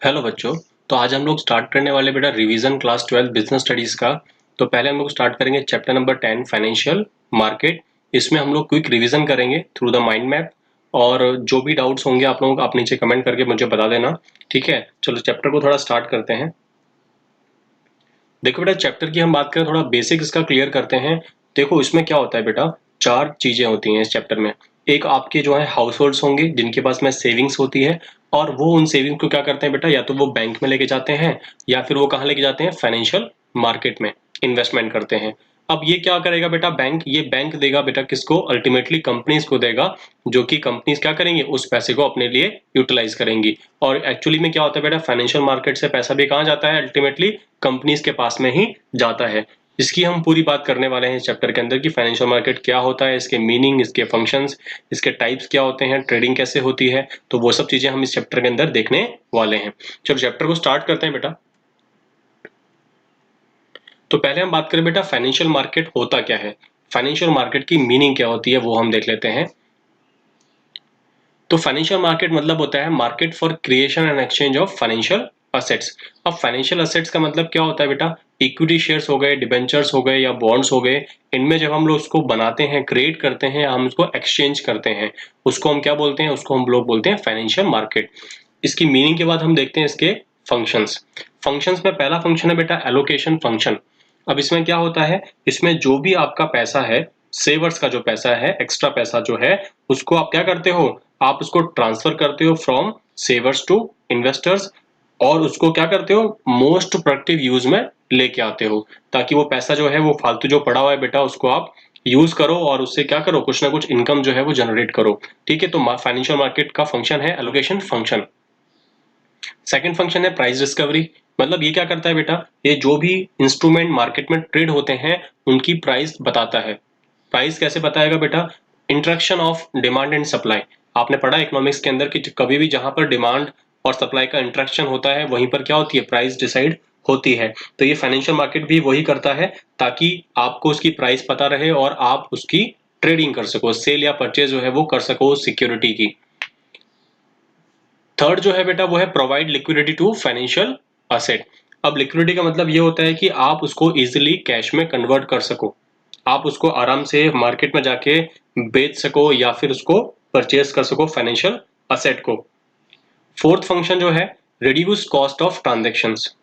Hello बच्चों। तो आज हम लोग स्टार्ट करने वाले बेटा रिवीजन क्लास 12 बिजनेस स्टडीज का। तो पहले हम लोग स्टार्ट करेंगे चैप्टर नंबर 10 फाइनेंशियल मार्केट। इसमें हम लोग क्विक रिवीजन करेंगे थ्रू द माइंड मैप। और जो भी डाउट्स होंगे आप लोगों को आप नीचे कमेंट करके मुझे बता देना। ठीक है, चलो चैप्टर को थोड़ा स्टार्ट करते हैं। देखो बेटा, चैप्टर की हम बात करें, थोड़ा बेसिक इसका क्लियर करते हैं। देखो इसमें क्या होता है बेटा, चार चीजें होती हैं इस चैप्टर में। एक आपके जो है हाउस होल्ड्स होंगे जिनके पास में सेविंग्स होती है, और वो उन सेविंग को क्या करते हैं बेटा, या तो वो बैंक में लेके जाते हैं या फिर वो कहाँ लेके जाते हैं, फाइनेंशियल मार्केट में इन्वेस्टमेंट करते हैं। अब ये क्या करेगा बेटा, बैंक, ये बैंक देगा बेटा किसको, अल्टीमेटली कंपनीज को देगा, जो कि कंपनीज क्या करेंगे, उस पैसे को अपने लिए यूटिलाइज करेंगी। और एक्चुअली में क्या होता है बेटा, फाइनेंशियल मार्केट से पैसा भी कहाँ जाता है, अल्टीमेटली कंपनीज के पास में ही जाता है। इसकी हम पूरी बात करने वाले हैं इस चैप्टर के अंदर कि फाइनेंशियल मार्केट क्या होता है, इसके मीनिंग, इसके फंक्शंस, इसके टाइप्स क्या होते हैं, ट्रेडिंग कैसे होती है। तो वो सब चीजें हम इस चैप्टर के अंदर देखने वाले हैं। चलो चैप्टर को स्टार्ट करते हैं बेटा। तो पहले हम बात करें बेटा, फाइनेंशियल मार्केट होता क्या है, फाइनेंशियल मार्केट की मीनिंग क्या होती है, वो हम देख लेते हैं। तो फाइनेंशियल मार्केट मतलब होता है market for creation and exchange of financial assets. अब फाइनेंशियल असेट्स का मतलब क्या होता है बेटा, इक्विटी शेयर्स हो गए, डिबेंचर्स हो गए या बॉन्ड्स हो गए। इनमें जब हम लोग उसको बनाते हैं, क्रिएट करते हैं, हम उसको एक्सचेंज करते हैं, उसको हम क्या बोलते हैं, उसको हम लोग बोलते हैं फाइनेंशियल मार्केट। इसकी मीनिंग के बाद हम देखते हैं इसके फंक्शंस। फंक्शंस में पहला फंक्शन है बेटा एलोकेशन फंक्शन। अब इसमें क्या होता है, इसमें जो भी आपका पैसा है, सेवर्स का जो पैसा है, एक्स्ट्रा पैसा जो है, उसको आप क्या करते हो, आप उसको ट्रांसफर करते हो फ्रॉम सेवर्स टू इन्वेस्टर्स, और उसको क्या करते हो, मोस्ट प्रोडक्टिव यूज में लेके आते हो, ताकि वो पैसा जो है, वो फालतू जो पड़ा हुआ है बेटा, उसको आप यूज करो और उससे क्या करो, कुछ ना कुछ इनकम जो है वो जनरेट करो। ठीक है, तो फाइनेंशियल मार्केट का फंक्शन है एलोकेशन फंक्शन। सेकंड फंक्शन है प्राइस डिस्कवरी। मतलब ये क्या करता है बेटा, ये जो भी इंस्ट्रूमेंट मार्केट में ट्रेड होते हैं उनकी प्राइस बताता है। प्राइस कैसे बताएगा बेटा, interaction of demand and supply. आपने पढ़ा इकोनॉमिक्स के अंदर कि कभी भी जहां पर डिमांड और सप्लाई का इंटरेक्शन होता है, वहीं पर क्या होती है, प्राइस डिसाइड होती है। तो ये फाइनेंशियल मार्केट भी वही करता है, ताकि आपको उसकी प्राइस पता रहे और आप उसकी ट्रेडिंग कर सको, सेल या परचेज जो है वो कर सको सिक्योरिटी की। थर्ड जो है बेटा वो है provide liquidity to financial asset. अब लिक्विडिटी का मतलब ये होता है कि आप उसको इजीली कैश में कन्वर्ट कर सको, आप उसको आराम से मार्केट में जाके बेच सको या फिर उसको परचेज कर सको फाइनेंशियल असेट को। फोर्थ फंक्शन जो है रिड्यूस कॉस्ट ऑफ ट्रांजेक्शंस।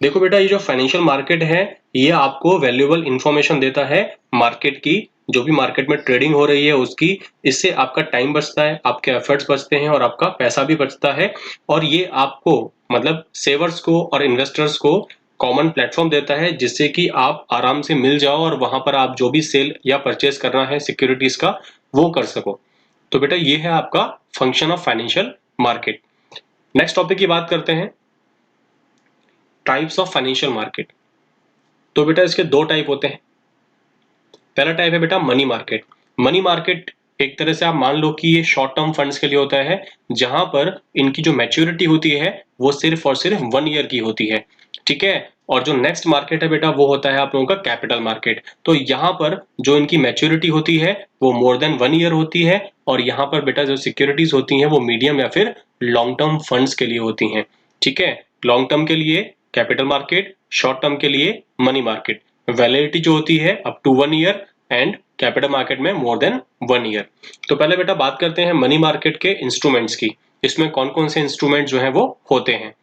देखो बेटा, ये जो फाइनेंशियल मार्केट है, ये आपको वैल्यूएबल इंफॉर्मेशन देता है मार्केट की, जो भी मार्केट में ट्रेडिंग हो रही है उसकी। इससे आपका टाइम बचता है, आपके एफर्ट्स बचते हैं और आपका पैसा भी बचता है। और ये आपको मतलब सेवर्स को और इन्वेस्टर्स को कॉमन प्लेटफॉर्म देता है, जिससे कि आप आराम से मिल जाओ और वहां पर आप जो भी सेल या परचेज करना है सिक्योरिटीज का, वो कर सको। तो बेटा ये है आपका function of financial market. Next topic की बात करते हैं, टाइप्स ऑफ फाइनेंशियल मार्केट। तो बेटा इसके दो टाइप होते हैं। पहला टाइप है बेटा मनी मार्केट। मनी मार्केट एक तरह से आप मान लो कि ये शॉर्ट टर्म फंड्स के लिए होता है, जहां पर इनकी जो मैच्योरिटी होती है वो सिर्फ और सिर्फ 1 ईयर की होती है। ठीक है, और जो नेक्स्ट मार्केट है बेटा वो होता है आप लोगों का कैपिटल मार्केट। तो यहाँ पर जो इनकी मैच्योरिटी होती है वो मोर देन 1 ईयर होती है, और यहाँ पर बेटा जो सिक्योरिटीज होती हैं वो मीडियम या फिर लॉन्ग टर्म फंड्स के लिए होती हैं। ठीक है, लॉन्ग टर्म के लिए कैपिटल मार्केट, शॉर्ट टर्म के लिए मनी मार्केट। वैलिडिटी जो होती है up to 1 year and capital market में मोर देन 1 ईयर। तो पहले बेटा बात करते हैं मनी मार्केट के इंस्ट्रूमेंट्स की। इसमें कौन कौन से इंस्ट्रूमेंट जो है वो होते हैं।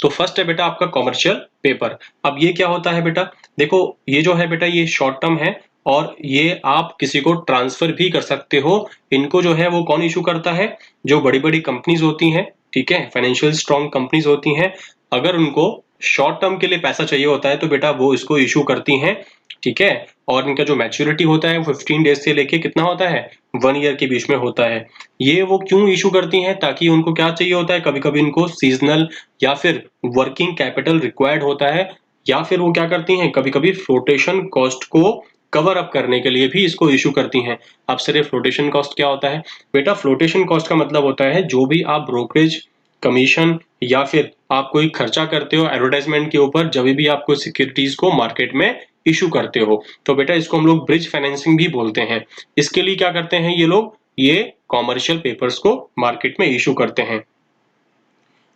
तो फर्स्ट है बेटा आपका कॉमर्शियल पेपर। अब ये क्या होता है बेटा, देखो ये जो है बेटा ये शॉर्ट टर्म है, और ये आप किसी को ट्रांसफर भी कर सकते हो। इनको जो है वो कौन इशू करता है, जो बड़ी बड़ी कंपनीज होती हैं, ठीक है, फाइनेंशियल स्ट्रॉन्ग कंपनीज होती हैं। अगर उनको शॉर्ट टर्म के लिए पैसा चाहिए होता है तो बेटा वो इसको इशू करती हैं। ठीक है, और इनका जो मैच्योरिटी होता है 15 डेज से लेके कितना होता है, 1 ईयर के बीच में होता है। ये वो क्यों इशू करती हैं, ताकि उनको क्या चाहिए होता है, कभी कभी इनको सीजनल या फिर वर्किंग कैपिटल रिक्वायर्ड होता है, या फिर वो क्या करती हैं, कभी कभी फ्लोटेशन कॉस्ट को कवर अप करने के लिए भी इसको इशू करती हैं। अब सिर्फ फ्लोटेशन कॉस्ट क्या होता है बेटा, फ्लोटेशन कॉस्ट का मतलब होता है जो भी आप ब्रोकरेज कमीशन या फिर आप कोई खर्चा करते हो एडवर्टाइजमेंट के ऊपर, जब भी आपको सिक्योरिटीज को मार्केट में इशू करते हो, तो बेटा इसको हम लोग ब्रिज फाइनेंसिंग भी बोलते हैं। इसके लिए क्या करते हैं ये लोग, ये कॉमर्शियल पेपर्स को मार्केट में इशू करते हैं।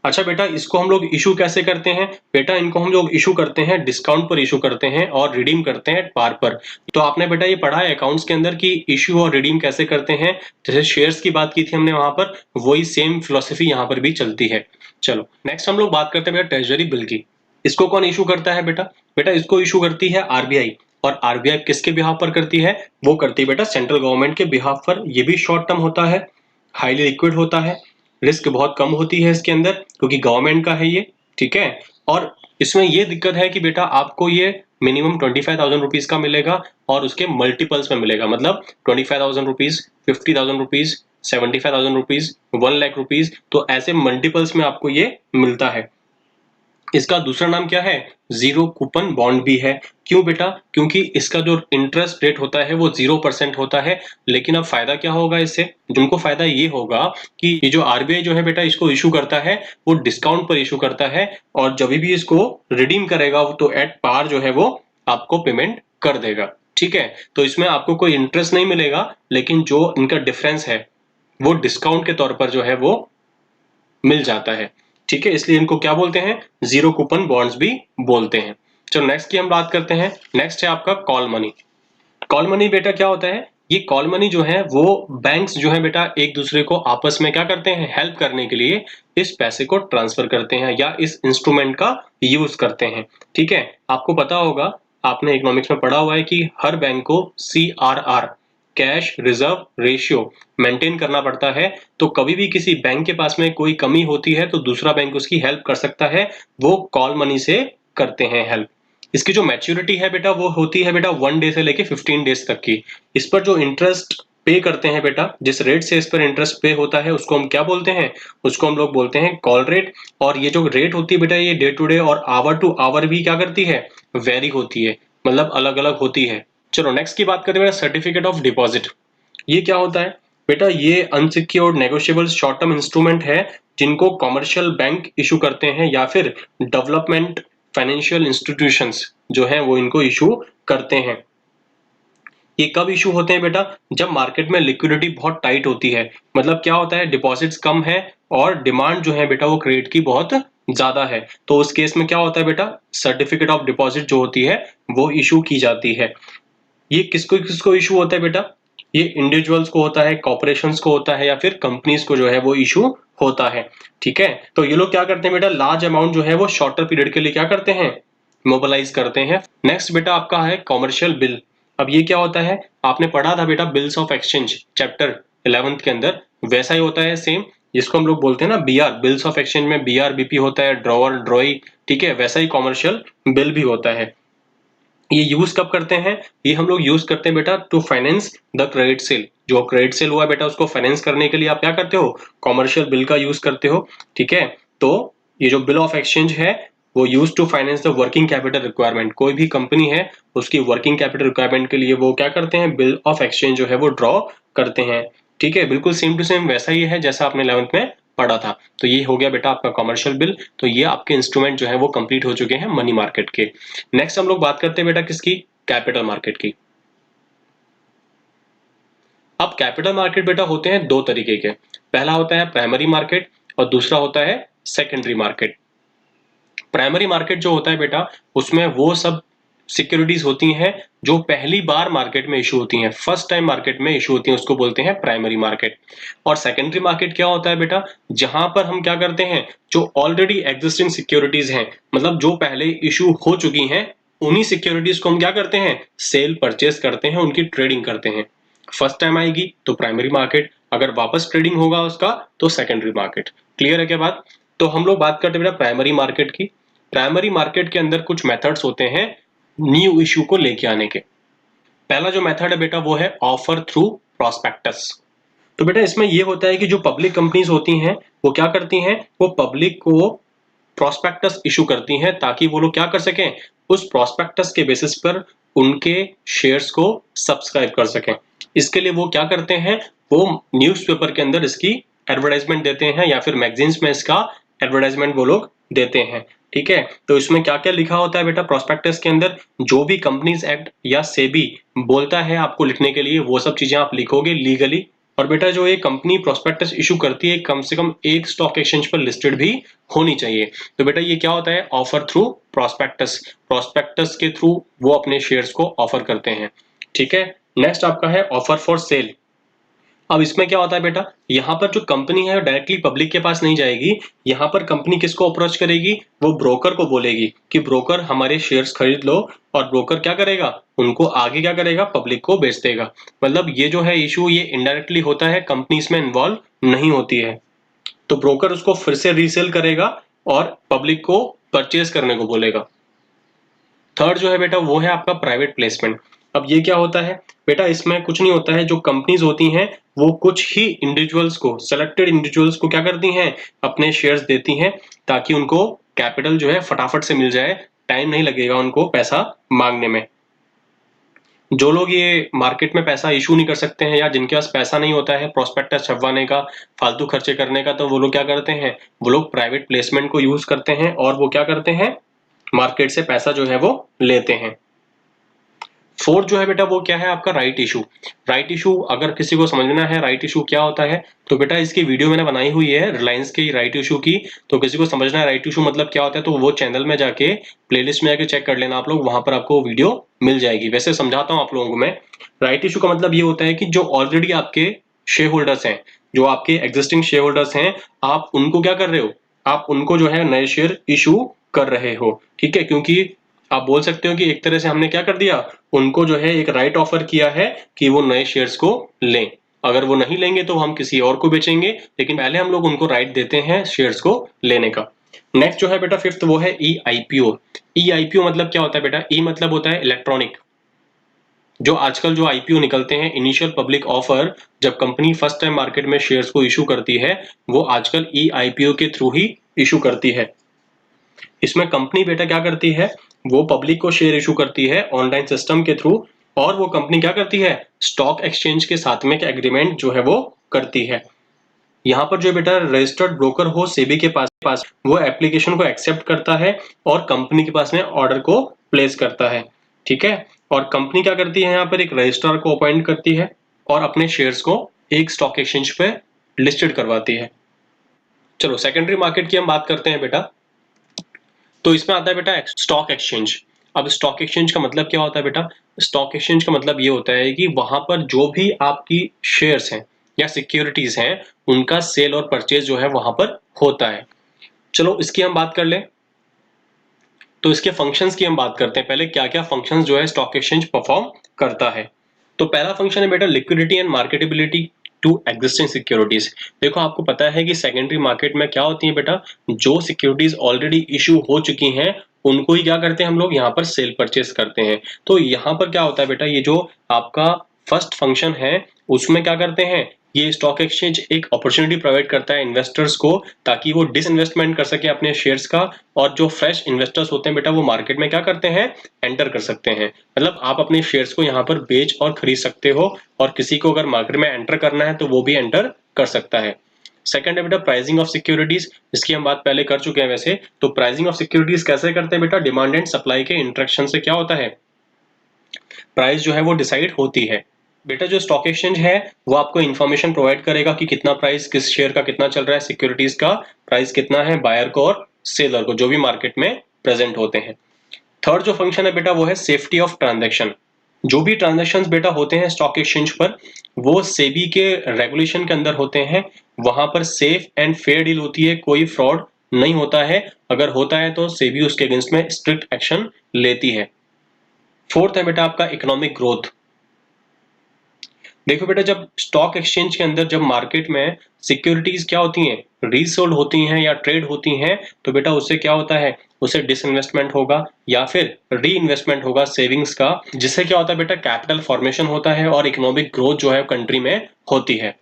अच्छा बेटा, इसको हम लोग इशू कैसे करते हैं? बेटा इनको हम लोग इशू करते हैं डिस्काउंट पर इशू करते हैं और रिडीम करते हैं पार पर। तो आपने बेटा ये पढ़ा है अकाउंट्स के अंदर कि इशू और रिडीम कैसे करते हैं। जैसे शेयर्स की बात की थी हमने वहां पर, वही सेम फिलोसफी यहाँ पर भी चलती है। चलो नेक्स्ट हम लोग बात करते हैं बेटा ट्रेजरी बिल की। इसको कौन इशू करता है बेटा? बेटा इसको इशू करती है आरबीआई। और आरबीआई किसके बिहाफ पर करती है? वो करती है बेटा सेंट्रल गवर्नमेंट के बिहाफ पर। ये भी शॉर्ट टर्म होता है, हाईली लिक्विड होता है, रिस्क बहुत कम होती है इसके अंदर क्योंकि गवर्नमेंट का है ये, ठीक है। और इसमें ये दिक्कत है कि बेटा आपको ये मिनिमम 25,000 रुपीज का मिलेगा और उसके मल्टीपल्स में मिलेगा। मतलब 25,000 rupees, 50,000 rupees, 75,000 rupees, 1 lakh rupees, तो ऐसे मल्टीपल्स में आपको ये मिलता है। इसका दूसरा नाम क्या है? जीरो कूपन बॉन्ड भी है। क्यों बेटा? क्योंकि इसका जो इंटरेस्ट रेट होता है वो 0% होता है। लेकिन अब फायदा क्या होगा इससे? जिनको फायदा ये होगा कि ये जो आरबीआई जो है बेटा इसको इशू करता है वो डिस्काउंट पर इशू करता है, और जब भी इसको रिडीम करेगा तो एट पार जो है वो आपको पेमेंट कर देगा, ठीक है। तो इसमें आपको कोई इंटरेस्ट नहीं मिलेगा, लेकिन जो इनका डिफरेंस है वो डिस्काउंट के तौर पर जो है वो मिल जाता है, ठीक है। इसलिए इनको क्या बोलते हैं? जीरो कूपन बॉन्ड्स भी बोलते हैं। चलो नेक्स्ट की हम बात करते हैं। नेक्स्ट है आपका कॉल मनी। कॉल मनी बेटा क्या होता है? ये कॉल मनी जो है वो बैंक्स जो है बेटा एक दूसरे को आपस में क्या करते हैं, हेल्प करने के लिए इस पैसे को ट्रांसफर करते हैं या इस इंस्ट्रूमेंट का यूज करते हैं, ठीक है। आपको पता होगा, आपने इकोनॉमिक्स में पढ़ा हुआ है कि हर बैंक को CRR, cash reserve ratio, maintain करना पड़ता है। तो कभी भी किसी बैंक के पास में कोई कमी होती है तो दूसरा बैंक उसकी हेल्प कर सकता है, वो कॉल मनी से करते हैं हेल्प। इसकी जो मैच्योरिटी है बेटा वो होती है बेटा 1 डे से लेके 15 डेज तक की। इस पर जो इंटरेस्ट पे करते हैं बेटा, जिस रेट से इस पर इंटरेस्ट पे होता है उसको हम क्या बोलते हैं? उसको हम लोग बोलते हैं कॉल रेट। और ये जो रेट होती है बेटा ये डे टू डे और आवर टू आवर भी क्या करती है, वेरी होती है, मतलब अलग अलग होती है। चलो नेक्स्ट की बात करते हैं बेटा सर्टिफिकेट ऑफ डिपॉजिट। ये क्या होता है बेटा? ये unsecured negotiable short term instrument है जिनको कमर्शियल बैंक इशू करते हैं या फिर डेवलपमेंट फाइनेंशियल इंस्टीट्यूशंस जो हैं वो इनको इशू करते हैं। ये कब इशू होते हैं बेटा? जब मार्केट में लिक्विडिटी बहुत टाइट होती है। मतलब क्या होता है, डिपॉजिट्स कम है और डिमांड जो है बेटा वो क्रेडिट की बहुत ज्यादा है, तो उस केस में क्या होता है बेटा, सर्टिफिकेट ऑफ डिपॉजिट जो होती है वो इशू की जाती है। ये किसको किसको इशू होता है बेटा? ये इंडिविजुअल्स को होता है, कॉर्पोरेशंस को होता है, या फिर कंपनीज को जो है वो इशू होता है, ठीक है। तो ये लोग क्या करते हैं बेटा, लार्ज अमाउंट जो है वो शॉर्टर पीरियड के लिए क्या करते हैं, मोबिलाइज करते हैं। नेक्स्ट बेटा आपका है कॉमर्शियल बिल। अब ये क्या होता है? आपने पढ़ा था बेटा bills of exchange chapter 11th के अंदर, वैसा ही होता है सेम, जिसको हम लोग बोलते हैं ना बीआर, बिल्स ऑफ एक्सचेंज में बीआर बीपी होता है, ड्रॉअर ड्रॉई, ठीक है। वैसा ही कॉमर्शियल बिल भी होता है। ये यूज कब करते हैं? ये हम लोग यूज करते हैं बेटा to finance the credit sale. जो क्रेडिट सेल हुआ बेटा उसको फाइनेंस करने के लिए आप क्या करते हो, कॉमर्शियल बिल का यूज करते हो, ठीक है। तो ये जो बिल ऑफ एक्सचेंज है वो use to finance the working capital requirement. कोई भी कंपनी है उसकी वर्किंग कैपिटल रिक्वायरमेंट के लिए वो क्या करते हैं, बिल ऑफ एक्सचेंज जो है वो ड्रॉ करते हैं, ठीक है। बिल्कुल सेम टू सेम वैसा ही है जैसा आपने 11th में पढ़ा था। तो ये हो गया बेटा आपका कॉमर्शियल बिल। तो ये आपके इंस्ट्रूमेंट जो है वो कंप्लीट हो चुके हैं मनी मार्केट के। नेक्स्ट हम लोग बात करते हैं बेटा किसकी, कैपिटल मार्केट की। अब कैपिटल मार्केट बेटा होते हैं दो तरीके के। पहला होता है प्राइमरी मार्केट और दूसरा होता है सेकेंडरी मार्केट। प्राइमरी मार्केट जो होता है बेटा उसमें वो सब सिक्योरिटीज होती हैं जो पहली बार मार्केट में इशू होती हैं, फर्स्ट टाइम मार्केट में इशू होती हैं, उसको बोलते हैं प्राइमरी मार्केट। और सेकेंडरी मार्केट क्या होता है बेटा, जहां पर हम क्या करते हैं, जो ऑलरेडी एग्जिस्टिंग सिक्योरिटीज हैं, मतलब जो पहले इशू हो चुकी हैं, उन्हीं सिक्योरिटीज को हम क्या करते हैं, सेल परचेस करते हैं, उनकी ट्रेडिंग करते हैं। फर्स्ट टाइम आएगी तो प्राइमरी मार्केट, अगर वापस ट्रेडिंग होगा उसका तो सेकेंडरी मार्केट। क्लियर है क्या बात? तो हम लोग बात करते हैं बेटा प्राइमरी मार्केट की। प्राइमरी मार्केट के अंदर कुछ मेथड्स होते हैं न्यू इशू को लेके आने के। पहला जो मेथड है बेटा वो है ऑफर थ्रू प्रोस्पेक्टस। तो बेटा इसमें ये होता है कि जो पब्लिक कंपनीज होती हैं वो क्या करती हैं, वो पब्लिक को प्रोस्पेक्टस इशू करती हैं ताकि वो लोग क्या कर सकें, उस प्रोस्पेक्टस के बेसिस पर उनके शेयर्स को सब्सक्राइब कर सकें। इसके लिए वो क्या करते हैं, वो न्यूज़पेपर के अंदर इसकी एडवर्टाइजमेंट देते हैं या फिर मैगजीन्स में इसका एडवर्टाइजमेंट वो लोग देते हैं, ठीक है। तो इसमें क्या क्या लिखा होता है बेटा प्रोस्पेक्टस के अंदर, जो भी कंपनीज एक्ट या सेबी बोलता है आपको लिखने के लिए वो सब चीजें आप लिखोगे लीगली, और बेटा जो ये कंपनी प्रोस्पेक्टस इशू करती है कम से कम एक स्टॉक एक्सचेंज पर लिस्टेड भी होनी चाहिए। तो बेटा ये क्या होता है, ऑफर थ्रू प्रोस्पेक्टस, प्रोस्पेक्टस के थ्रू वो अपने शेयर्स को ऑफर करते हैं। ठीक है, नेक्स्ट आपका है ऑफर फॉर सेल। अब इसमें क्या होता है बेटा, यहाँ पर जो कंपनी है डायरेक्टली पब्लिक के पास नहीं जाएगी, यहाँ पर कंपनी किसको अप्रोच करेगी, वो ब्रोकर को बोलेगी कि ब्रोकर हमारे शेयर्स खरीद लो, और ब्रोकर क्या करेगा, उनको आगे क्या करेगा, पब्लिक को बेच देगा। मतलब ये जो है इशू ये इनडायरेक्टली होता है, कंपनी इसमें इन्वॉल्व नहीं होती है, तो ब्रोकर उसको फिर से रीसेल करेगा और पब्लिक को परचेज करने को बोलेगा। थर्ड जो है बेटा वो है आपका प्राइवेट प्लेसमेंट। अब ये क्या होता है बेटा, इसमें कुछ नहीं होता है, जो कंपनीज होती हैं वो कुछ ही इंडिविजुअल्स को, सेलेक्टेड इंडिविजुअल्स को क्या करती हैं, अपने शेयर्स देती हैं, ताकि उनको कैपिटल जो है फटाफट से मिल जाए, टाइम नहीं लगेगा उनको पैसा मांगने में। जो लोग ये मार्केट में पैसा इशू नहीं कर सकते हैं या जिनके पास पैसा नहीं होता है प्रोस्पेक्टस छपवाने का, फालतू खर्चे करने का, तो वो लोग क्या करते हैं, वो लोग प्राइवेट प्लेसमेंट को यूज करते हैं और वो क्या करते हैं, मार्केट से पैसा जो है वो लेते हैं। फोर्थ जो है बेटा वो क्या है आपका, राइट इशू। राइट इशू अगर किसी को समझना है राइट इशू क्या होता है, तो बेटा इसकी वीडियो मैंने बनाई हुई है रिलायंस की राइट इशू की, तो किसी को समझना है राइट इशू मतलब क्या होता है तो वो चैनल में जाके प्लेलिस्ट में जाके चेक कर लेना आप लोग, वहां पर आपको वीडियो मिल जाएगी। वैसे समझाता हूँ आप लोगों को मैं। राइट इशू का मतलब ये होता है कि जो ऑलरेडी आपके शेयर होल्डर्स हैं, जो आपके एग्जिस्टिंग शेयर होल्डर्स हैं, आप उनको क्या कर रहे हो, आप उनको जो है नए शेयर इशू कर रहे हो। ठीक है, क्योंकि आप बोल सकते हो कि एक तरह से हमने क्या कर दिया, उनको जो है एक राइट ऑफर किया है कि वो नए शेयर्स को लें। अगर वो नहीं लेंगे तो हम किसी और को बेचेंगे, लेकिन पहले हम लोग उनको राइट देते हैं शेयर्स को लेने का। नेक्स्ट जो है बेटा फिफ्थ वो है ई आईपीओ। ई आईपीओ मतलब क्या होता है बेटा, ई मतलब होता है इलेक्ट्रॉनिक। जो आजकल जो आईपीओ निकलते हैं, इनिशियल पब्लिक ऑफर, जब कंपनी फर्स्ट टाइम मार्केट में शेयर्स को इशू करती है, वो आजकल ई आईपीओ के थ्रू ही इशू करती है। इसमें कंपनी बेटा क्या करती है, वो पब्लिक को शेयर इशू करती है ऑनलाइन सिस्टम के थ्रू, और वो कंपनी क्या करती है, स्टॉक एक्सचेंज के साथ में एक एग्रीमेंट जो है वो करती है। यहाँ पर जो बेटा रजिस्टर्ड ब्रोकर हो सेबी के पास वो एप्लीकेशन को एक्सेप्ट करता है और कंपनी के पास में ऑर्डर को प्लेस करता है। ठीक है, और कंपनी क्या करती है, यहाँ पर एक रजिस्ट्रार को अपॉइंट करती है और अपने शेयर्स को एक स्टॉक एक्सचेंज पे लिस्टेड करवाती है। चलो सेकेंडरी मार्केट की हम बात करते हैं बेटा। तो इसमें आता है बेटा स्टॉक एक्सचेंज। अब स्टॉक एक्सचेंज का मतलब क्या होता है बेटा, स्टॉक एक्सचेंज का मतलब ये होता है कि वहां पर जो भी आपकी शेयर्स हैं या सिक्योरिटीज हैं, उनका सेल और परचेज जो है वहां पर होता है। चलो इसकी हम बात कर लें, तो इसके फंक्शंस की हम बात करते हैं। पहले क्या क्या फंक्शंस जो है स्टॉक एक्सचेंज परफॉर्म करता है। तो पहला फंक्शन है बेटा liquidity and marketability to existing securities. देखो आपको पता है कि सेकेंडरी मार्केट में क्या होती है बेटा, जो सिक्योरिटीज ऑलरेडी इशू हो चुकी हैं उनको ही क्या करते हैं हम लोग यहाँ पर सेल परचेज करते हैं। तो यहाँ पर क्या होता है बेटा, ये जो आपका फर्स्ट फंक्शन है उसमें क्या करते हैं, ये स्टॉक एक्सचेंज एक अपॉर्चुनिटी प्रोवाइड करता है इन्वेस्टर्स को, ताकि वो डिसइन्वेस्टमेंट कर सके अपने शेयर्स का, और जो फ्रेश इन्वेस्टर्स होते हैं बेटा वो मार्केट में क्या करते हैं, एंटर कर सकते हैं। मतलब आप अपने शेयर्स को यहाँ पर बेच और खरीद सकते हो, और किसी को अगर मार्केट में एंटर करना है तो वो भी एंटर कर सकता है। सेकंड है बेटा प्राइसिंग ऑफ सिक्योरिटीज, इसकी हम बात पहले कर चुके हैं वैसे। तो प्राइसिंग ऑफ सिक्योरिटीज कैसे करते हैं बेटा, डिमांड एंड सप्लाई के इंटरेक्शन से क्या होता है, प्राइस जो है वो डिसाइड होती है। बेटा जो स्टॉक एक्सचेंज है वो आपको इन्फॉर्मेशन प्रोवाइड करेगा कि कितना प्राइस किस शेयर का कितना चल रहा है, सिक्योरिटीज का प्राइस कितना है बायर को और सेलर को, जो भी मार्केट में प्रेजेंट होते हैं। थर्ड जो फंक्शन है बेटा वो है सेफ्टी ऑफ ट्रांजैक्शन। जो भी ट्रांजैक्शंस बेटा होते हैं स्टॉक एक्सचेंज पर, वो सेबी के रेगुलेशन के अंदर होते हैं, वहां पर सेफ एंड फेयर डील होती है, कोई फ्रॉड नहीं होता है, अगर होता है तो सेबी उसके अगेंस्ट में स्ट्रिक्ट एक्शन लेती है। फोर्थ है बेटा आपका इकोनॉमिक ग्रोथ। देखो बेटा जब स्टॉक एक्सचेंज के अंदर जब मार्केट में सिक्योरिटीज क्या होती हैं, रीसोल्ड होती हैं या ट्रेड होती हैं, तो बेटा उससे क्या होता है, उसे डिसइन्वेस्टमेंट होगा या फिर री इन्वेस्टमेंट होगा सेविंग्स का, जिससे क्या होता है बेटा कैपिटल फॉर्मेशन होता है और इकोनॉमिक ग्रोथ जो है कंट्री में होती है।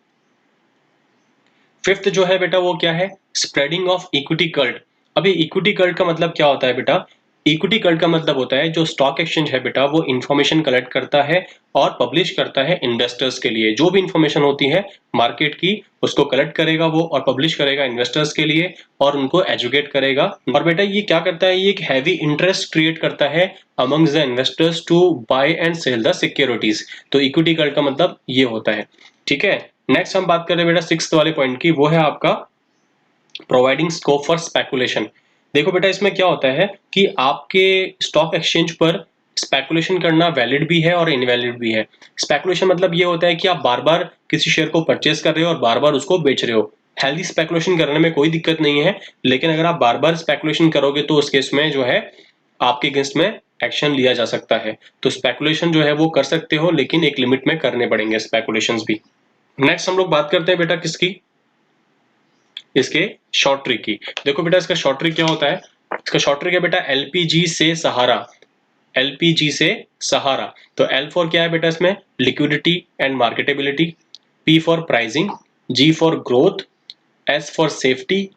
फिफ्थ जो है बेटा वो क्या है, स्प्रेडिंग ऑफ इक्विटी कल्ट। अभी इक्विटी कल्ट का मतलब क्या होता है बेटा, इक्विटी कल्ट का मतलब होता है जो स्टॉक एक्सचेंज है बेटा वो इंफॉर्मेशन कलेक्ट करता है और पब्लिश करता है इन्वेस्टर्स के लिए। जो भी इंफॉर्मेशन होती है मार्केट की उसको कलेक्ट करेगा वो और पब्लिश करेगा इन्वेस्टर्स के लिए, और उनको एजुकेट करेगा। और बेटा ये क्या करता है, ये एक हैवी इंटरेस्ट क्रिएट करता है amongst the investors to buy and sell the securities. तो इक्विटी कल्ट का मतलब ये होता है। ठीक है, नेक्स्ट हम बात कर रहे हैं बेटा सिक्स्थ वाले पॉइंट की, वो है आपका प्रोवाइडिंग स्कोप फॉर स्पेकुलेशन। देखो बेटा इसमें क्या होता है कि आपके स्टॉक एक्सचेंज पर स्पेकुलेशन करना वैलिड भी है और इनवैलिड भी है। स्पेकुलेशन मतलब ये होता है कि आप बार बार किसी शेयर को परचेस कर रहे हो और बार बार उसको बेच रहे हो। हेल्दी स्पेकुलेशन करने में कोई दिक्कत नहीं है, लेकिन अगर आप बार बार स्पेकुलेशन करोगे तो उस केस में जो है आपके अगेंस्ट में एक्शन लिया जा सकता है। तो स्पेकुलेशन जो है वो कर सकते हो, लेकिन एक लिमिट में करने पड़ेंगे स्पेकुलेशंस भी। नेक्स्ट हम लोग बात करते हैं बेटा किसकी, इसके शॉर्ट ट्रिक की। देखो बेटा इसका शॉर्ट ट्रिक क्या होता है, इसका शॉर्ट ट्रिक है बेटा एलपीजी से सहारा। एलपीजी से सहारा, तो एल फॉर क्या है बेटा इसमें, liquidity and marketability, P for pricing, G for growth, S for safety,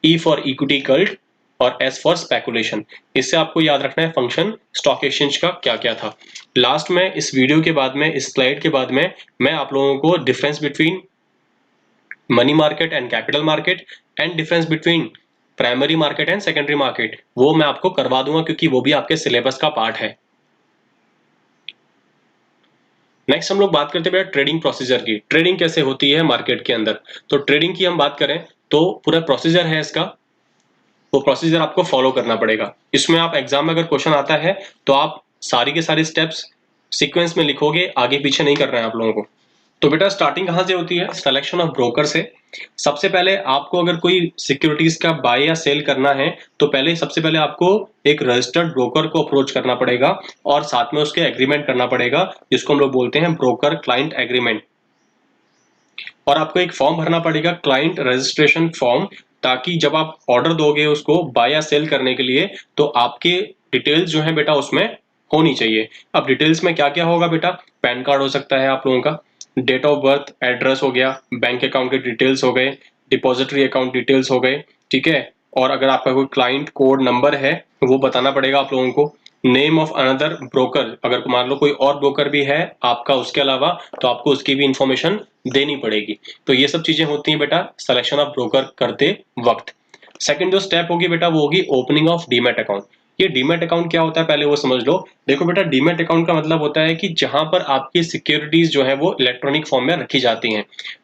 E for equity cult और एस फॉर स्पेकुलेशन। इससे आपको याद रखना है फंक्शन स्टॉक एक्सचेंज का क्या क्या था। लास्ट में इस वीडियो के बाद में, इस स्लाइड के बाद में मैं आप लोगों को difference between money market and capital market and difference between primary market and secondary market वो मैं आपको करवा दूंगा, क्योंकि वो भी आपके सिलेबस का पार्ट है। नेक्स्ट हम लोग बात करते हैं ट्रेडिंग प्रोसीजर की। ट्रेडिंग कैसे होती है मार्केट के अंदर, तो ट्रेडिंग की हम बात करें तो पूरा प्रोसीजर है इसका, वो प्रोसीजर आपको फॉलो करना पड़ेगा। इसमें आप एग्जाम में अगर क्वेश्चन आता है तो आप सारी के सारी स्टेप्स सीक्वेंस में लिखोगे, आगे पीछे नहीं करना है आप लोगों को। तो बेटा स्टार्टिंग कहां से होती है, सिलेक्शन ऑफ ब्रोकर से। सबसे पहले आपको अगर कोई सिक्योरिटीज का बाय या सेल करना है तो पहले सबसे पहले आपको एक रजिस्टर्ड ब्रोकर को अप्रोच करना पड़ेगा और साथ में उसके एग्रीमेंट करना पड़ेगा, जिसको हम लोग बोलते हैं ब्रोकर क्लाइंट एग्रीमेंट। और आपको एक फॉर्म भरना पड़ेगा, क्लाइंट रजिस्ट्रेशन फॉर्म, ताकि जब आप ऑर्डर दोगे उसको बाय या सेल करने के लिए तो आपके डिटेल्स जो है बेटा उसमें होनी चाहिए। अब डिटेल्स में क्या क्या होगा बेटा, पैन कार्ड हो सकता है आप लोगों का, डेट ऑफ बर्थ, एड्रेस हो गया, बैंक अकाउंट के डिटेल्स हो गए, डिपॉजिटरी अकाउंट डिटेल्स हो गए, ठीक है। और अगर आपका कोई क्लाइंट कोड नंबर है वो बताना पड़ेगा आप लोगों को। नेम ऑफ अनदर ब्रोकर, अगर मान लो कोई और ब्रोकर भी है आपका उसके अलावा तो आपको उसकी भी इंफॉर्मेशन देनी पड़ेगी। तो ये सब चीजें होती हैं बेटा सिलेक्शन ऑफ ब्रोकर करते वक्त। सेकंड जो स्टेप होगी बेटा वो होगी ओपनिंग ऑफ डीमैट अकाउंट। ये डीमैट अकाउंट क्या होता है पहले वो समझ लो। देखो बेटा डीमैट अकाउंट का मतलब होता है कि जहां पर आपकी सिक्योरिटीज जो है वो इलेक्ट्रॉनिक फॉर्म में रखी जाती हैं।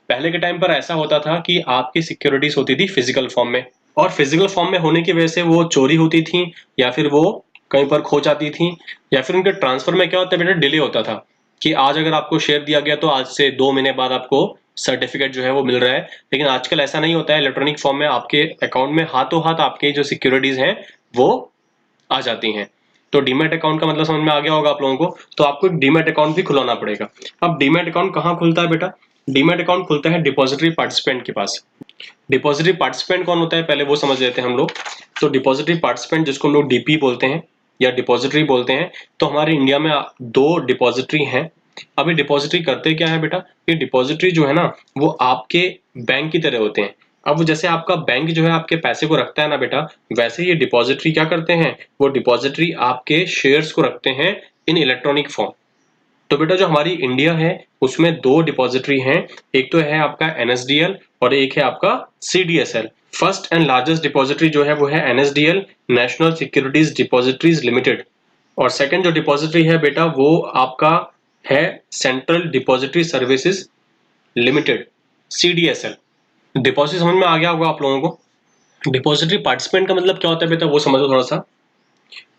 पहले के टाइम पर ऐसा होता था कि आपकी सिक्योरिटीज होती थी फिजिकल फॉर्म में, और फिजिकल फॉर्म में होने की वजह से वो चोरी होती थी या फिर वो कहीं पर खो जाती थी, या फिर उनके ट्रांसफर में क्या होता है बेटा डिले होता था कि आज अगर आपको शेयर दिया गया तो आज से 2 महीने बाद आपको सर्टिफिकेट जो है वो मिल रहा है। लेकिन आजकल ऐसा नहीं होता है, इलेक्ट्रॉनिक फॉर्म में आपके अकाउंट में हाथों हाथ आपके जो सिक्योरिटीज हैं वो आ जाती हैं। तो डीमैट अकाउंट का मतलब समझ में आ गया होगा आप लोगों को। तो आपको एक डीमैट अकाउंट भी खुलाना पड़ेगा। अब डीमैट अकाउंट कहाँ खुलता है बेटा, डीमैट अकाउंट खुलता है डिपॉजिटरी पार्टिसिपेंट के पास। डिपॉजिटरी पार्टिसिपेंट कौन होता है पहले वो समझ लेते हैं हम लोग। तो डिपॉजिटरी पार्टिसिपेंट जिसको हम लोग डीपी बोलते हैं या डिपॉजिटरी बोलते हैं, तो हमारे इंडिया में 2 डिपॉजिटरी हैं। अभी डिपॉजिटरी करते क्या है बेटा, ये डिपॉजिटरी जो है ना वो आपके बैंक की तरह होते हैं। अब जैसे आपका बैंक जो है आपके पैसे को रखता है ना बेटा, वैसे ये डिपॉजिटरी क्या करते हैं, वो डिपॉजिटरी आपके शेयर्स को रखते हैं इन इलेक्ट्रॉनिक फॉर्म। तो बेटा जो हमारी इंडिया है उसमें 2 डिपॉजिटरी हैं, एक तो है आपका एनएसडीएल और एक है आपका CDSL. First and largest depository जो है वो है NSDL, national securities depositories limited. और सेकंड जो डिपॉजिटरी है बेटा वो आपका है central depository services limited, CDSL. Deposit समझ में आ गया होगा आप लोगों को। डिपॉजिटरी पार्टिसिपेंट का मतलब क्या होता है बेटा वो समझो थोड़ा सा।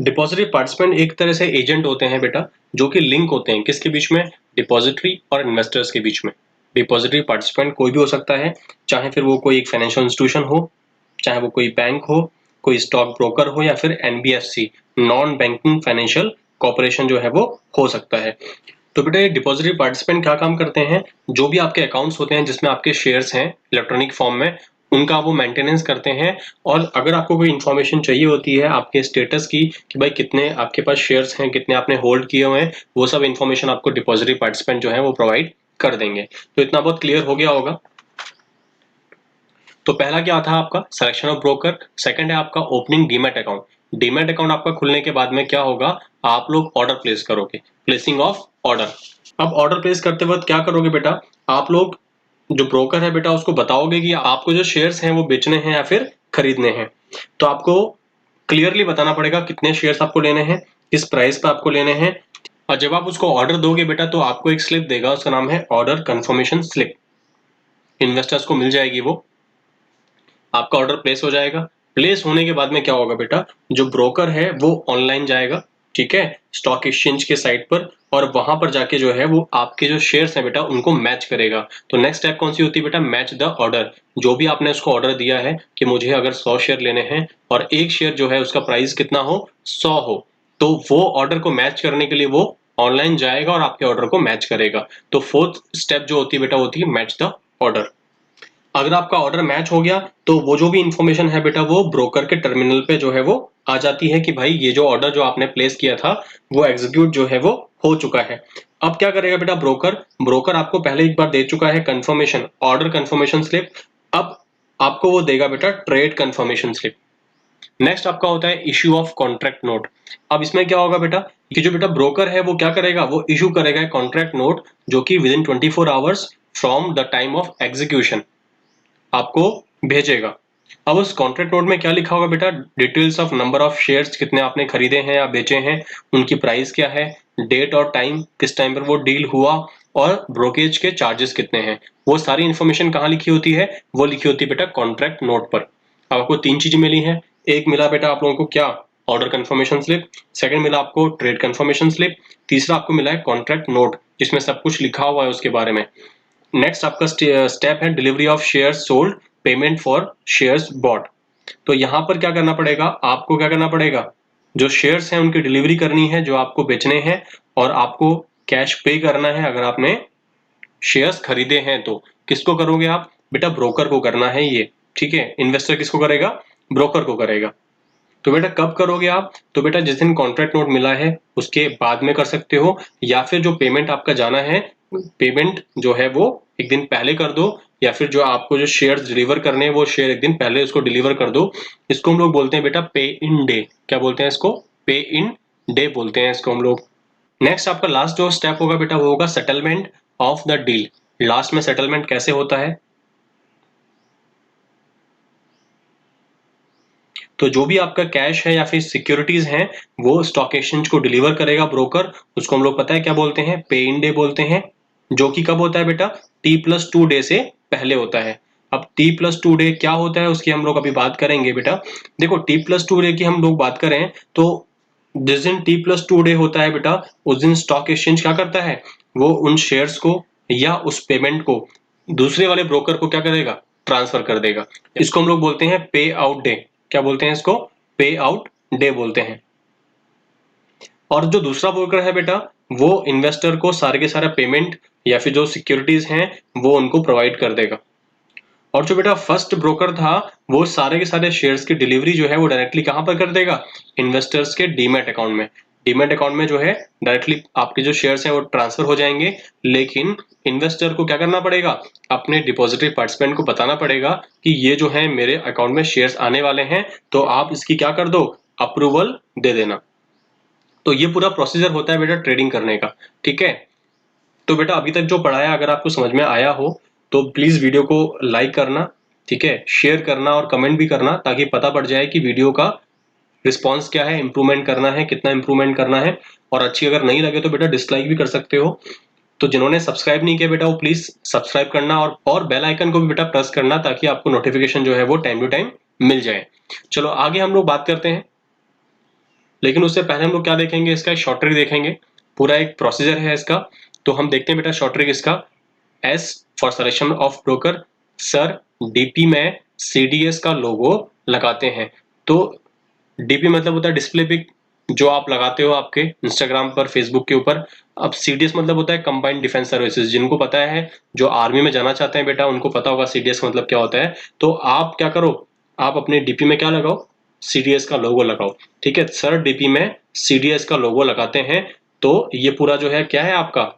डिपॉजिटरी पार्टिसिपेंट एक तरह से एजेंट होते हैं बेटा, जो कि लिंक होते हैं किसके बीच में, डिपॉजिटरी और इन्वेस्टर्स के बीच में। डिपॉजिटरी पार्टिसिपेंट कोई भी हो सकता है, चाहे फिर वो कोई एक फाइनेंशियल इंस्टीट्यूशन हो, चाहे वो कोई बैंक हो, कोई स्टॉक ब्रोकर हो, या फिर NBFC non banking financial corporation जो है वो हो सकता है। तो बेटा ये डिपॉजिटरी पार्टिसिपेंट क्या काम करते हैं, जो भी आपके अकाउंट्स होते हैं जिसमें आपके शेयर्स हैं इलेक्ट्रॉनिक फॉर्म में, उनका वो मेंटेनेंस करते हैं। और अगर आपको कोई इन्फॉर्मेशन चाहिए होती है आपके स्टेटस की कि भाई कितने आपके पास शेयर्स हैं, कितने आपने होल्ड किए हुए हैं, वो सब इन्फॉर्मेशन आपको डिपॉजिटरी पार्टिसिपेंट जो है वो प्रोवाइड कर देंगे। तो इतना बहुत क्लियर हो गया होगा। तो पहला क्या था आपका सिलेक्शन ऑफ ब्रोकर, सेकंड है आपका opening demat account. Demat account आपका खुलने के बाद में क्या होगा, आप लोग ऑर्डर प्लेस करोगे, प्लेसिंग ऑफ ऑर्डर। अब ऑर्डर प्लेस करते वक्त क्या करोगे बेटा, आप लोग जो ब्रोकर है बेटा उसको बताओगे कि आपको जो शेयर्स हैं वो बेचने हैं या फिर खरीदने हैं। तो आपको क्लियरली बताना पड़ेगा कितने शेयर्स आपको लेने हैं, किस प्राइस पे आपको लेने हैं। और जब आप उसको ऑर्डर दोगे बेटा तो आपको एक स्लिप देगा, उसका नाम है ऑर्डर कंफर्मेशन स्लिप। इन्वेस्टर्स को मिल जाएगी, वो आपका ऑर्डर प्लेस हो जाएगा। प्लेस होने के बाद में क्या होगा बेटा, जो ब्रोकर है वो ऑनलाइन जाएगा, ठीक है, स्टॉक एक्सचेंज के साइट पर, और वहां पर जाके जो है वो आपके जो शेयर्स हैं बेटा उनको मैच करेगा। तो नेक्स्ट स्टेप कौन सी होती है बेटा, मैच द ऑर्डर। जो भी आपने उसको ऑर्डर दिया है कि मुझे अगर 100 शेयर लेने हैं और एक शेयर जो है उसका प्राइस कितना हो, 100 हो, तो वो ऑर्डर को मैच करने के लिए वो ऑनलाइन जाएगा और आपके ऑर्डर को मैच करेगा। तो फोर्थ स्टेप जो होती है बेटा होती है मैच द ऑर्डर। अगर आपका ऑर्डर मैच हो गया तो वो जो भी इंफॉर्मेशन है बेटा वो ब्रोकर के टर्मिनल पे जो है वो आ जाती है कि भाई ये जो ऑर्डर जो आपने प्लेस किया था वो एग्जीक्यूट जो है वो हो चुका है। अब क्या करेगा बेटा ब्रोकर, ब्रोकर आपको पहले एक बार दे चुका है कंफर्मेशन, ऑर्डर कंफर्मेशन स्लिप। अब आपको वो देगा बेटा ट्रेड कंफर्मेशन स्लिप। नेक्स्ट आपका होता है इश्यू ऑफ कॉन्ट्रैक्ट नोट। अब इसमें क्या होगा बेटा कि जो बेटा ब्रोकर है वो क्या करेगा, वो इशू करेगा कॉन्ट्रैक्ट नोट जो कि with in 24 hours from the time of execution आपको भेजेगा। अब उस कॉन्ट्रैक्ट नोट में क्या लिखा होगा बेटा, details of number of shares, कितने आपने खरीदे हैं या बेचे हैं, उनकी प्राइस क्या है, डेट और टाइम, किस टाइम पर वो डील हुआ, और ब्रोकेज के चार्जेस कितने हैं। वो सारी इंफॉर्मेशन कहाँ लिखी होती है, वो लिखी होती है बेटा कॉन्ट्रैक्ट नोट पर। अब आपको तीन चीजें मिली हैं, एक मिला बेटा आप लोगों को क्या, ऑर्डर कंफर्मेशन स्लिप, सेकंड मिला आपको ट्रेड कंफर्मेशन स्लिप, तीसरा आपको मिला है कॉन्ट्रैक्ट नोट जिसमें सब कुछ लिखा हुआ है उसके बारे में। नेक्स्ट आपका स्टेप है delivery of shares sold, payment for shares bot. तो यहां पर क्या करना पड़ेगा, आपको क्या करना पड़ेगा, जो शेयर्स हैं उनकी डिलीवरी करनी है जो आपको बेचने हैं, और आपको कैश पे करना है अगर आपने शेयर्स खरीदे हैं तो। किसको करोगे आप बेटा, ब्रोकर को करना है ये, ठीक है। इन्वेस्टर किसको करेगा, ब्रोकर को करेगा। तो बेटा कब करोगे आप, तो बेटा जिस दिन कॉन्ट्रैक्ट नोट मिला है उसके बाद में कर सकते हो, या फिर जो पेमेंट आपका जाना है, पेमेंट जो है वो एक दिन पहले कर दो, या फिर जो आपको जो शेयर्स डिलीवर करने हैं वो शेयर एक दिन पहले उसको डिलीवर कर दो। इसको हम लोग बोलते हैं बेटा पे इन डे। क्या बोलते हैं इसको, पे इन डे बोलते हैं इसको हम लोग। नेक्स्ट आपका लास्ट जो स्टेप होगा बेटा वो होगा settlement of the deal. Last में सेटलमेंट कैसे होता है, तो जो भी आपका कैश है या फिर सिक्योरिटीज हैं वो स्टॉक एक्सचेंज को डिलीवर करेगा ब्रोकर, उसको हम लोग पता है क्या बोलते हैं, पे इन डे बोलते हैं, जो कि कब होता है बेटा, T+2 डे से पहले होता है। अब T+2 डे क्या होता है उसकी हम लोग अभी बात करेंगे बेटा। देखो T+2 डे की हम लोग बात करें तो जिस दिन T+2 डे होता है बेटा उस दिन स्टॉक एक्सचेंज क्या करता है, वो उन शेयर्स को या उस पेमेंट को दूसरे वाले ब्रोकर को क्या करेगा, ट्रांसफर कर देगा। इसको हम लोग बोलते हैं पे आउट डे। क्या बोलते हैं इसको, पे आउट डे बोलते हैं। और जो दूसरा ब्रोकर है बेटा वो इन्वेस्टर को सारे के सारा पेमेंट या फिर जो सिक्योरिटीज हैं वो उनको प्रोवाइड कर देगा। और जो बेटा फर्स्ट ब्रोकर था वो सारे के सारे शेयर्स की डिलीवरी जो है वो डायरेक्टली कहां पर कर देगा, इन्वेस्टर्स के डीमैट अकाउंट में। डीमैट अकाउंट में जो है डायरेक्टली आपके जो शेयर्स हैं वो ट्रांसफर हो जाएंगे, लेकिन इन्वेस्टर को क्या करना पड़ेगा, अपने डिपॉजिटरी पार्टिसिपेंट को बताना पड़ेगा कि ये जो है मेरे अकाउंट में शेयर्स आने वाले हैं, तो आप इसकी क्या कर दो, अप्रूवल दे देना। तो ये पूरा प्रोसीजर होता है बेटा ट्रेडिंग करने का, ठीक है। तो बेटा अभी तक जो पढ़ाया अगर आपको समझ में आया हो तो प्लीज वीडियो को लाइक करना, ठीक है, शेयर करना और कमेंट भी करना ताकि पता पड़ जाए कि वीडियो का रिस्पॉन्स क्या है, इंप्रूवमेंट करना है, कितना इंप्रूवमेंट करना है। और अच्छी अगर नहीं लगे तो बेटा डिसलाइक भी कर सकते हो। तो जिन्होंने सब्सक्राइब नहीं किया बेटा वो प्लीज सब्सक्राइब करना, और बेल आइकन को भी बेटा प्रेस करना ताकि आपको नोटिफिकेशन जो है वो टाइम टू टाइम मिल जाए। चलो आगे हम लोग बात करते हैं, लेकिन उससे पहले हम लोग क्या देखेंगे, इसका एक शॉर्ट ट्रिक देखेंगे। पूरा एक प्रोसीजर है इसका, तो हम देखते हैं बेटा शॉर्ट ट्रिक इसका। S for selection of broker, sir DP में सीडीएस का लोगो लगाते हैं। तो डीपी मतलब होता है डिस्प्ले पिक, जो आप लगाते हो आपके इंस्टाग्राम पर, फेसबुक के ऊपर। अब सीडीएस मतलब होता है कंबाइंड डिफेंस सर्विसेज, जिनको पता है, जो आर्मी में जाना चाहते हैं बेटा उनको पता होगा सीडीएस का मतलब क्या होता है। तो आप क्या करो, आप अपने डीपी में क्या लगाओ, सीडीएस का लोगो लगाओ, ठीक है। सर डीपी में सीडीएस का लोगो लगाते हैं, तो ये पूरा जो है क्या है आपका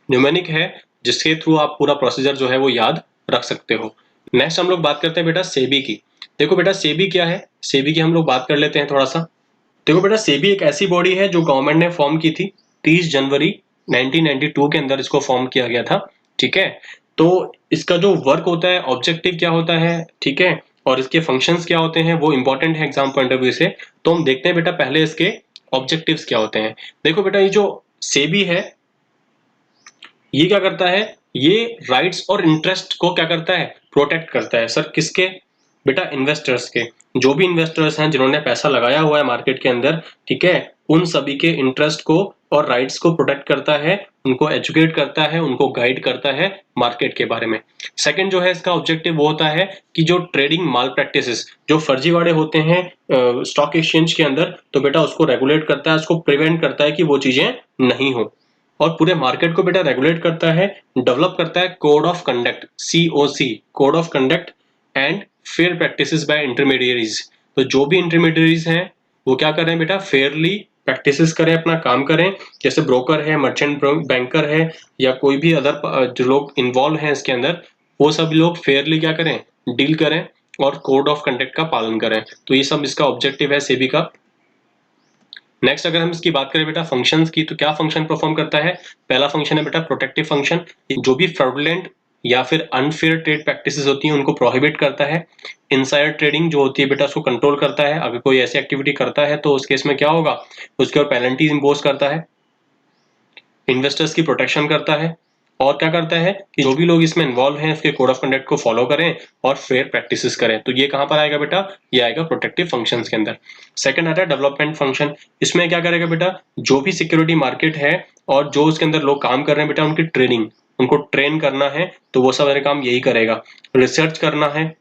न्यूमेरिक है, जिसके थ्रू आप पूरा प्रोसीजर जो है वो याद रख सकते हो। नेक्स्ट हम लोग बात करते हैं बेटा सेबी की। देखो बेटा सेबी क्या है, सेबी की हम लोग बात कर लेते हैं थोड़ा सा। देखो बेटा सेबी एक ऐसी बॉडी है जो गवर्नमेंट ने फॉर्म की थी 30 जनवरी 1992 के अंदर इसको फॉर्म किया गया था, ठीक है। तो इसका जो वर्क होता है, ऑब्जेक्टिव क्या होता है, ठीक है, और इसके फंक्शंस क्या होते हैं वो इंपॉर्टेंट है एग्जाम पॉइंट ऑफ व्यू से। तो हम देखते हैं बेटा पहले इसके ऑब्जेक्टिव्स क्या होते हैं। देखो बेटा ये जो सेबी है ये क्या करता है, ये राइट्स और इंटरेस्ट को क्या करता है, प्रोटेक्ट करता है। सर किसके, बेटा इन्वेस्टर्स के। जो भी इन्वेस्टर्स हैं जिन्होंने पैसा लगाया हुआ है मार्केट के अंदर, ठीक है, उन सभी के इंटरेस्ट को और राइट्स को प्रोटेक्ट करता है, उनको एजुकेट करता है, उनको गाइड करता है मार्केट के बारे में। सेकंड जो है इसका ऑब्जेक्टिव वो होता है कि जो ट्रेडिंग माल प्रैक्टिसेस, जो फर्जीवाड़े होते हैं स्टॉक एक्सचेंज के अंदर, तो बेटा उसको रेगुलेट करता है, उसको प्रिवेंट करता है कि वो चीजें नहीं हो। और पूरे मार्केट को बेटा रेगुलेट करता है, डेवलप करता है code of conduct, COC, code of conduct and fair practices by intermediaries. तो जो भी इंटरमीडियरीज हैं वो क्या करें बेटा, फेयरली प्रैक्टिसेस करें, अपना काम करें। जैसे ब्रोकर है, मर्चेंट बैंकर है, या कोई भी अदर जो लोग इन्वॉल्व हैं इसके अंदर, वो सब लोग फेयरली क्या करें, डील करें और कोड ऑफ कंडक्ट का पालन करें। तो ये सब इसका ऑब्जेक्टिव है सेबी का। नेक्स्ट अगर हम इसकी बात करें बेटा फंक्शंस की, तो क्या फंक्शन परफॉर्म करता है। पहला फंक्शन है बेटा प्रोटेक्टिव फंक्शन, जो भी फ्रॉडुलेंट या फिर अनफेयर ट्रेड प्रैक्टिसेस होती हैं उनको प्रोहिबिट करता है। इनसाइडर ट्रेडिंग जो होती है बेटा उसको कंट्रोल करता है, अगर कोई ऐसी एक्टिविटी करता है तो उस केस में क्या होगा, उसके ऊपर पेनल्टीज इंपोज करता है। इन्वेस्टर्स की प्रोटेक्शन करता है, और क्या करता है कि जो भी लोग इसमें इन्वॉल्व हैं उसके कोड ऑफ कंडक्ट को फॉलो करें और फेयर प्रैक्टिसेस करें। तो ये कहां पर आएगा बेटा, ये आएगा प्रोटेक्टिव फंक्शंस के अंदर। सेकंड आता है डेवलपमेंट फंक्शन। इसमें क्या करेगा बेटा, जो भी सिक्योरिटी मार्केट है और जो उसके अंदर लोग काम कर रहे हैं बेटा, उनकी ट्रेनिंग, उनको ट्रेन करना है, तो वो सारे काम यही करेगा। रिसर्च करना है,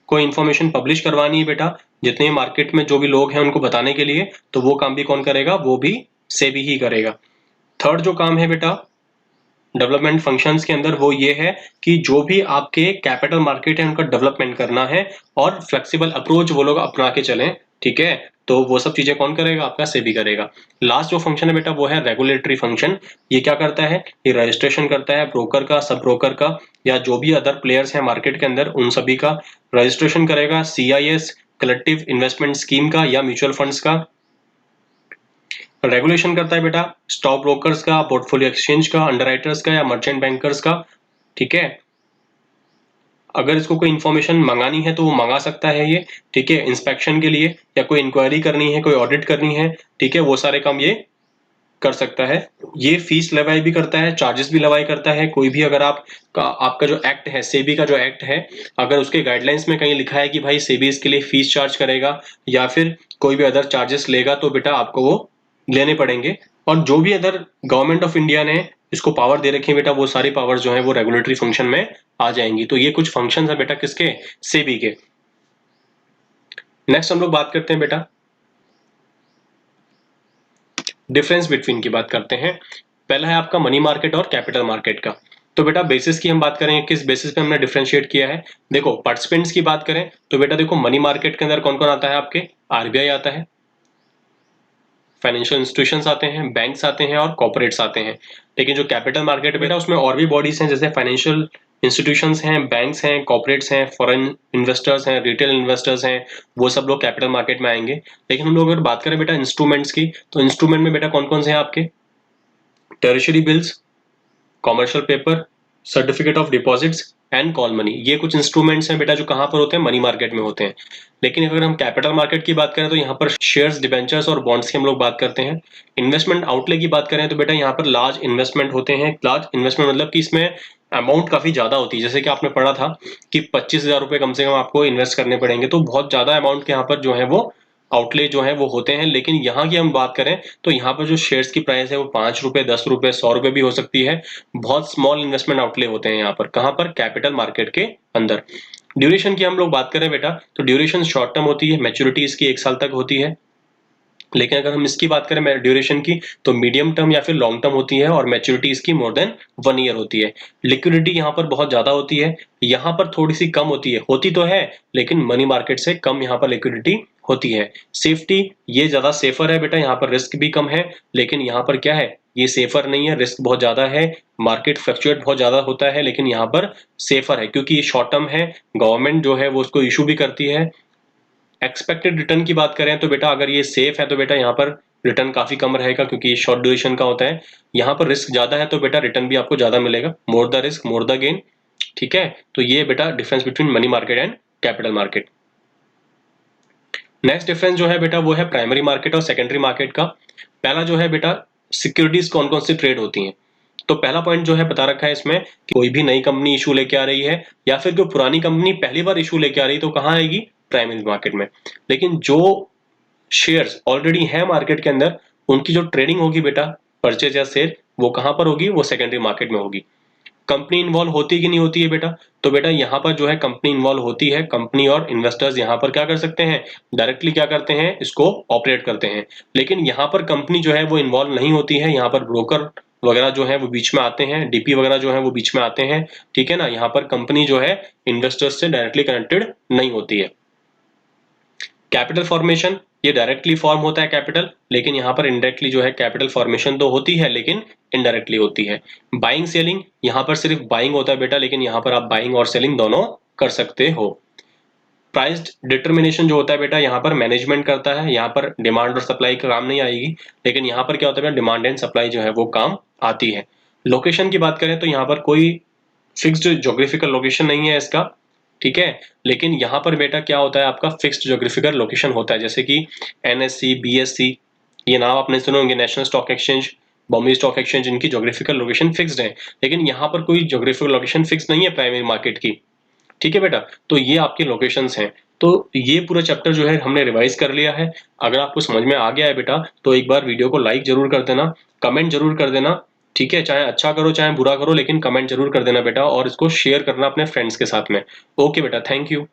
कोई इंफॉर्मेशन पब्लिश करवानी है बेटा, जितने मार्केट में जो भी लोग हैं उनको बताने के लिए, तो वो काम भी कौन करेगा, वो भी सेबी ही करेगा। थर्ड जो काम है बेटा डेवलपमेंट फंक्शंस के अंदर, वो ये है कि जो भी आपके कैपिटल मार्केट है उनका डेवलपमेंट करना है और फ्लेक्सिबल अप्रोच वो लोग अपना के चलें, ठीक है। तो वो सब चीजें कौन करेगा, आपका सेबी करेगा। लास्ट जो फंक्शन है बेटा वो है रेगुलेटरी फंक्शन। ये क्या करता है, ये रजिस्ट्रेशन करता है ब्रोकर का, सब ब्रोकर का, या जो भी अदर प्लेयर्स हैं मार्केट के अंदर उन सभी का रजिस्ट्रेशन करेगा। CIS कलेक्टिव इन्वेस्टमेंट स्कीम का या म्यूचुअल फंड्स का। रेगुलेशन करता है बेटा स्टॉक ब्रोकर्स का, पोर्टफोलियो एक्सचेंज का, अंडरराइटर्स का या मर्चेंट बैंकर्स का, ठीक है। अगर इसको कोई इंफॉर्मेशन मंगानी है तो वो मंगा सकता है ये, ठीक है, इंस्पेक्शन के लिए, या कोई इंक्वायरी करनी है, कोई ऑडिट करनी है, ठीक है, वो सारे काम ये कर सकता है। ये फीस लेवाई भी करता है, चार्जेस भी लेवाई करता है। कोई भी अगर आपका जो एक्ट है, सेबी का जो एक्ट है, अगर उसके गाइडलाइंस में कहीं लिखा है कि भाई सेबी इसके लिए फीस चार्ज करेगा या फिर कोई भी अदर चार्जेस लेगा, तो बेटा आपको वो लेने पड़ेंगे। और जो भी अदर गवर्नमेंट ऑफ इंडिया ने इसको पावर दे रखी है बेटा, वो सारी पावर जो है वो रेगुलेटरी फंक्शन में आ जाएंगी। तो ये कुछ फंक्शन है बेटा किसके, सेबी के। नेक्स्ट हम लोग बात करते हैं बेटा डिफरेंस बिटवीन की बात करते हैं। पहला है आपका मनी मार्केट और कैपिटल मार्केट का। तो बेटा बेसिस की हम बात करेंगे, किस बेसिस पे हमने डिफरेंशिएट किया है। देखो पार्टिसिपेंट्स की बात करें तो बेटा देखो मनी मार्केट के अंदर कौन कौन आता है, आपके RBI आता है, फाइनेंशियल इंस्टीट्यूशंस आते हैं, बैंक्स आते हैं और कॉर्पोरेट्स आते हैं। लेकिन जो कैपिटल मार्केट बेटा उसमें और भी बॉडीज हैं, जैसे फाइनेंशियल इंस्टीट्यूशंस हैं, बैंक्स हैं, कॉर्पोरेट्स हैं, फॉरेन इन्वेस्टर्स हैं, रिटेल इन्वेस्टर्स हैं, वो सब लोग कैपिटल मार्केट में आएंगे। लेकिन हम लोग अगर बात करें बेटा इंस्ट्रूमेंट्स की, तो इंस्ट्रूमेंट में बेटा कौन कौन से हैं आपके, treasury bills, commercial paper, certificate of deposits and call money. ये कुछ इंस्ट्रूमेंट्स हैं बेटा जो कहां पर होते हैं, मनी मार्केट में होते हैं। लेकिन अगर हम कैपिटल मार्केट की बात करें तो यहाँ पर शेयर्स, डिबेंचर्स और बॉन्ड्स की हम लोग बात करते हैं। इन्वेस्टमेंट आउटले की बात करें तो बेटा यहाँ पर लार्ज इन्वेस्टमेंट होते हैं। लार्ज इन्वेस्टमेंट मतलब कि इसमें अमाउंट काफी ज्यादा होती है, जैसे कि आपने पढ़ा था कि 25,000 रुपए कम से कम आपको इन्वेस्ट करने पड़ेंगे। तो बहुत ज्यादा अमाउंट के यहाँ पर जो है वो आउटले जो है वो होते हैं। लेकिन यहाँ की हम बात करें तो यहाँ पर जो शेयर्स की प्राइस है वो 5 रुपए, 10 रुपए, 100 रुपए भी हो सकती है। बहुत स्मॉल इन्वेस्टमेंट आउटले होते हैं यहाँ पर, कहाँ पर, कैपिटल मार्केट के अंदर। ड्यूरेशन की हम लोग बात करें बेटा तो ड्यूरेशन शॉर्ट टर्म होती है, मैच्योरिटी इसकी 1 साल तक होती है। लेकिन अगर हम इसकी बात करें ड्यूरेशन की तो मीडियम टर्म या फिर लॉन्ग टर्म होती है और मैच्योरिटी इसकी मोर देन 1 ईयर होती है। लिक्विडिटी यहाँ पर बहुत ज्यादा होती है, यहाँ पर थोड़ी सी कम होती है, होती तो है लेकिन मनी मार्केट से कम यहाँ पर लिक्विडिटी होती है। सेफ्टी ये ज्यादा सेफर है बेटा, यहाँ पर रिस्क भी कम है, लेकिन यहाँ पर क्या है, ये सेफर नहीं है, रिस्क बहुत ज्यादा है, मार्केट फ्लक्चुएट बहुत ज्यादा होता है, लेकिन यहाँ पर सेफर है क्योंकि ये शॉर्ट टर्म है, गवर्नमेंट जो है वो उसको इशू भी करती है। एक्सपेक्टेड रिटर्न की बात करें तो बेटा अगर ये सेफ है तो बेटा यहाँ पर रिटर्न काफी कम रहेगा क्योंकि ये शॉर्ट ड्यूरेशन का होता है। यहाँ पर रिस्क ज्यादा है तो बेटा रिटर्न भी आपको ज्यादा मिलेगा, more the risk more the gain, ठीक है। तो ये बेटा difference between money market and capital market. Next difference जो है बेटा वो है प्राइमरी मार्केट और सेकेंडरी मार्केट का। पहला जो है बेटा सिक्योरिटीज कौन कौन सी ट्रेड होती हैं। तो पहला पॉइंट जो है बता रखा है इसमें कि कोई भी नई कंपनी इशू लेके आ रही है या फिर कोई पुरानी कंपनी पहली बार इशू लेके आ रही है तो कहाँ आएगी, प्राइमरी मार्केट में। लेकिन जो शेयर्स ऑलरेडी है मार्केट के अंदर, उनकी जो ट्रेडिंग होगी बेटा, परचेज या सेल, वो कहां पर होगी, वो सेकेंडरी मार्केट में होगी। कंपनी इन्वॉल्व होती है कि नहीं होती है बेटा, तो बेटा यहाँ पर जो है कंपनी इन्वॉल्व होती है। कंपनी और इन्वेस्टर्स यहाँ पर क्या कर सकते हैं, डायरेक्टली क्या करते हैं, इसको ऑपरेट करते हैं। लेकिन यहाँ पर कंपनी जो है वो इन्वॉल्व नहीं होती है, यहाँ पर ब्रोकर वगैरह जो है वो बीच में आते हैं, डीपी वगैरह जो है वो बीच में आते हैं, ठीक है ना। यहाँ पर कंपनी जो है इन्वेस्टर्स से डायरेक्टली कनेक्टेड नहीं होती है। कैपिटल फॉर्मेशन, ये डायरेक्टली फॉर्म होता है कैपिटल, लेकिन यहाँ पर इनडायरेक्टली जो है कैपिटल फॉर्मेशन तो होती है लेकिन इनडायरेक्टली होती है। बाइंग सेलिंग, यहाँ पर सिर्फ बाइंग होता है बेटा, लेकिन यहाँ पर आप बाइंग और सेलिंग दोनों कर सकते हो। प्राइस डिटर्मिनेशन जो होता है बेटा, यहाँ पर मैनेजमेंट करता है, यहाँ पर डिमांड और सप्लाई का काम नहीं आएगी, लेकिन यहाँ पर क्या होता है, डिमांड एंड सप्लाई जो है वो काम आती है। लोकेशन की बात करें तो यहाँ पर कोई फिक्स्ड ज्योग्राफिकल लोकेशन नहीं है इसका, ठीक है। लेकिन यहाँ पर बेटा क्या होता है, आपका फिक्स्ड ज्योग्राफिकल लोकेशन होता है, जैसे कि एनएससी, बीएससी, ये नाम आपने सुने होंगे, national stock exchange, Bombay stock exchange, इनकी ज्योग्राफिकल लोकेशन फिक्स्ड है। लेकिन यहाँ पर कोई ज्योग्राफिकल लोकेशन फिक्स नहीं है प्राइमरी मार्केट की, ठीक है बेटा। तो ये आपके लोकेशंस हैं। तो ये पूरा चैप्टर जो है हमने रिवाइज कर लिया है। अगर आपको समझ में आ गया है बेटा, तो एक बार वीडियो को लाइक जरूर कर देना, कमेंट जरूर कर देना, ठीक है। चाहे अच्छा करो चाहे बुरा करो, लेकिन कमेंट जरूर कर देना बेटा, और इसको शेयर करना अपने फ्रेंड्स के साथ में। ओके बेटा, थैंक यू।